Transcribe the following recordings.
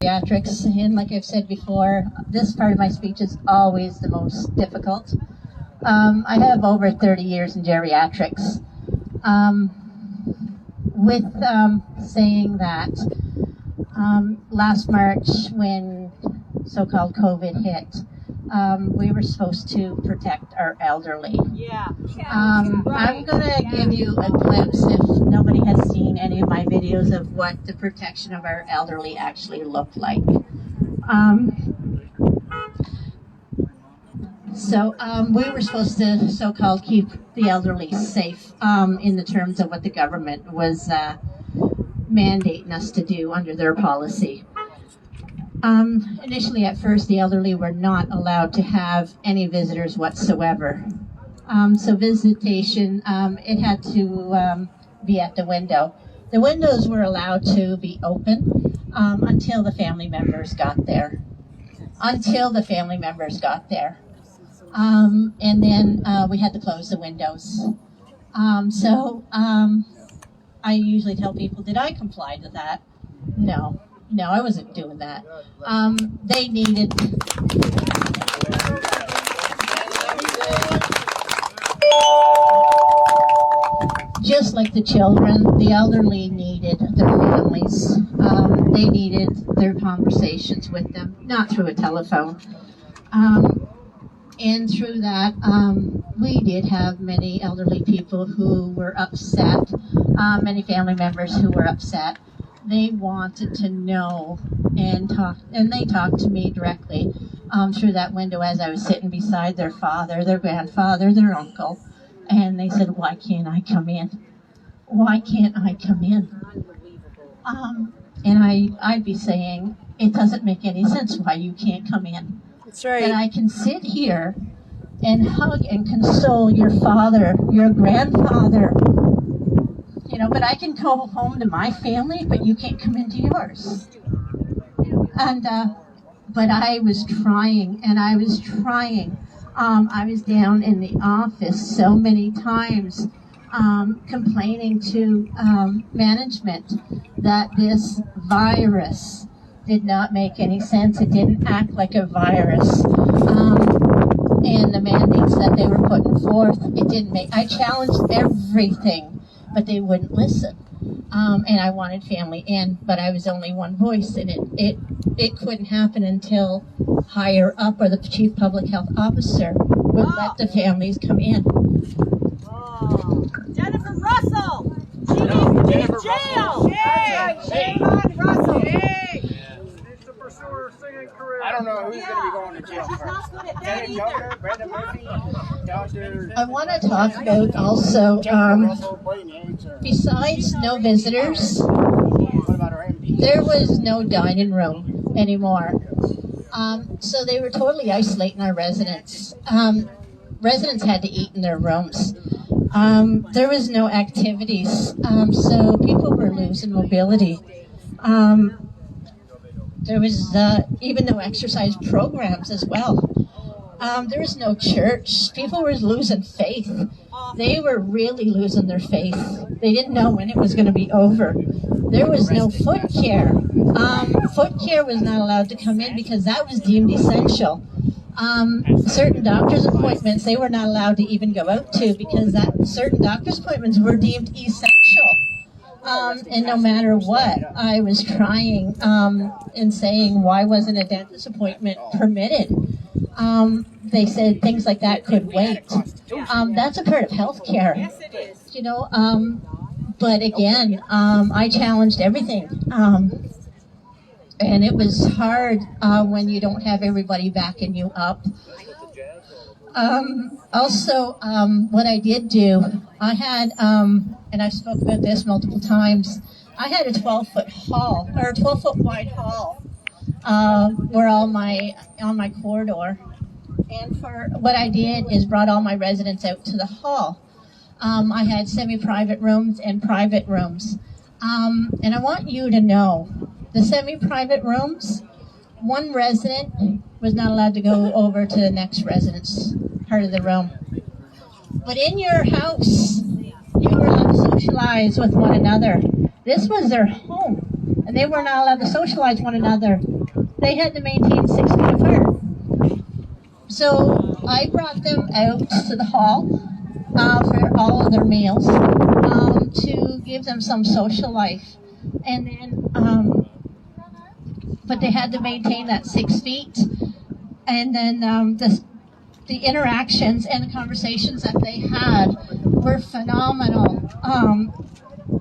Geriatrics, and like I've said before, this part of my speech is always the most difficult. I have over 30 years in geriatrics. With saying that, last March when so-called COVID hit, we were supposed to protect our elderly. I'm going to give you a glimpse, if nobody has seen any of my videos, of what the protection of our elderly actually looked like. We were supposed to so-called keep the elderly safe in the terms of what the government was mandating us to do under their policy. Initially, at first, the elderly were not allowed to have any visitors whatsoever. So visitation, it had to be at the window. The windows were allowed to be open until the family members got there. And then we had to close the windows. I usually tell people, did I comply to that? No, I wasn't doing that. They needed... Just like the children, the elderly needed their families. They needed their conversations with them, not through a telephone. And through that, we did have many elderly people who were upset, many family members who were upset. They wanted to know and they talked to me directly through that window as I was sitting beside their father, their grandfather, their uncle. And they said, why can't I come in? Why can't I come in? And I'd be saying, it doesn't make any sense why you can't come in. That's right. That I can sit here and hug and console your father, your grandfather, but I can go home to my family, but you can't come into yours. And, but I was trying, I was down in the office so many times complaining to management that this virus did not make any sense. It didn't act like a virus. And the mandates that they were putting forth, it didn't make... I challenged everything, but they wouldn't listen. And I wanted family in, but I was only one voice, and it couldn't happen until higher up, or the chief public health officer would let the families come in. Jennifer Russell! She needs to be in jail! Shame on Russell! I don't know who's going to be going to jail first. Jenny Governor, Brenda Murphy, Dr. I want to talk about also, besides no visitors, there was no dining room anymore. So they were totally isolating our residents. Residents had to eat in their rooms. There was no activities, so people were losing mobility. There was even no exercise programs as well. There was no church. People were losing faith. They were really losing their faith. They didn't know when it was going to be over. There was no foot care. Foot care was not allowed to come in because that was deemed essential. Certain doctor's appointments, they were not allowed to even go out to because certain doctor's appointments were deemed essential. And no matter what, I was trying and saying, why wasn't a dentist appointment permitted? They said things like that could wait. That's a part of healthcare. Yes, it is. But again, I challenged everything. And it was hard when you don't have everybody backing you up. Also, what I did do, I had, and I've spoken about this multiple times, I had a 12-foot hall, or a 12-foot wide hall, where on my corridor. And for what I did is brought all my residents out to the hall. I had semi-private rooms and private rooms. And I want you to know, the semi-private rooms, one resident was not allowed to go over to the next resident's part of the room. But in your house, you were allowed to socialize with one another. This was their home. and they were not allowed to socialize one another. They had to maintain 6 feet apart. So I brought them out to the hall for all of their meals to give them some social life. And then, but they had to maintain that 6 feet. And then the interactions and the conversations that they had were phenomenal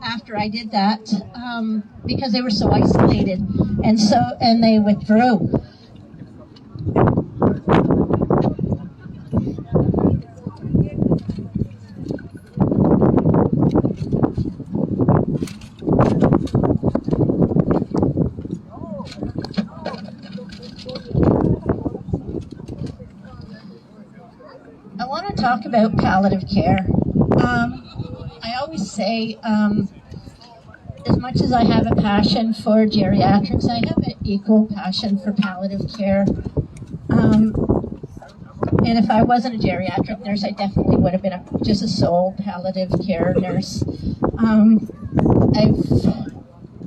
after I did that, because they were so isolated, and they withdrew. I want to talk about palliative care. I always say, as much as I have a passion for geriatrics, I have an equal passion for palliative care. And if I wasn't a geriatric nurse, I definitely would have been just a sole palliative care nurse.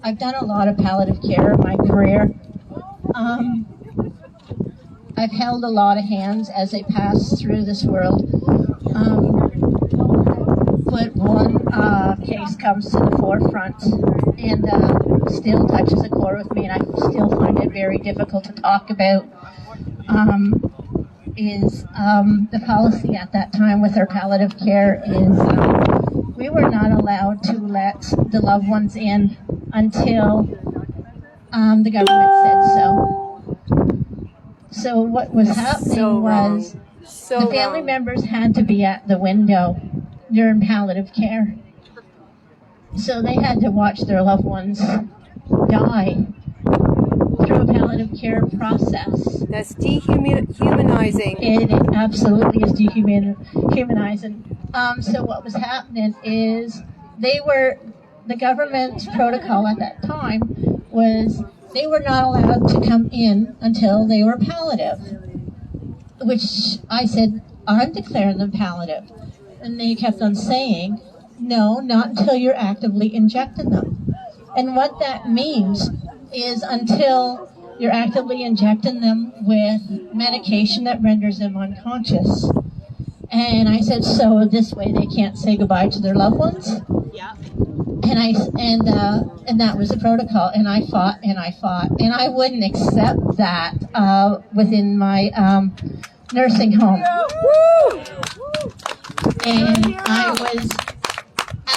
I've done a lot of palliative care in my career. I've held a lot of hands as they pass through this world. But one case comes to the forefront and still touches a core with me, and I still find it very difficult to talk about, is the policy at that time with our palliative care is we were not allowed to let the loved ones in until the government said so. So what was happening was the family members had to be at the window during palliative care. So they had to watch their loved ones die through a palliative care process. That's dehumanizing. It absolutely is dehumanizing. So what was happening is the government's protocol at that time was they were not allowed to come in until they were palliative, which I said, I'm declaring them palliative. And they kept on saying, no, not until you're actively injecting them. And what that means is until you're actively injecting them with medication that renders them unconscious. And I said, so this way they can't say goodbye to their loved ones? Yeah. And that was the protocol, and I fought, and I wouldn't accept that within my nursing home. And I was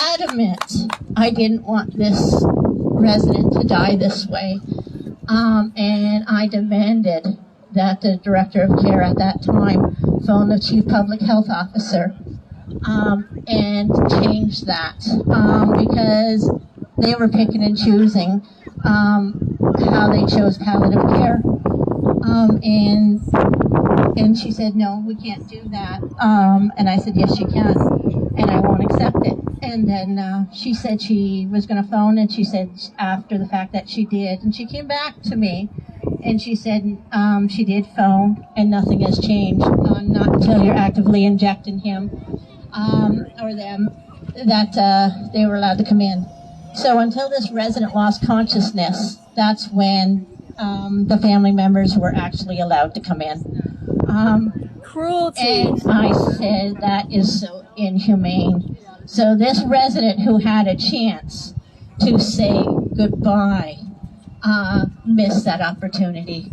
adamant I didn't want this resident to die this way, and I demanded that the director of care at that time phone the chief public health officer and change that, because they were picking and choosing how they chose palliative care. And she said, no, we can't do that. And I said, yes, you can, and I won't accept it. And then she said she was going to phone, and she said after the fact that she did. And she came back to me, and she said she did phone, and nothing has changed. Not until you're actively injecting him or them that they were allowed to come in. So until this resident lost consciousness, that's when the family members were actually allowed to come in. Cruelty. And I said, that is so inhumane. So this resident who had a chance to say goodbye missed that opportunity.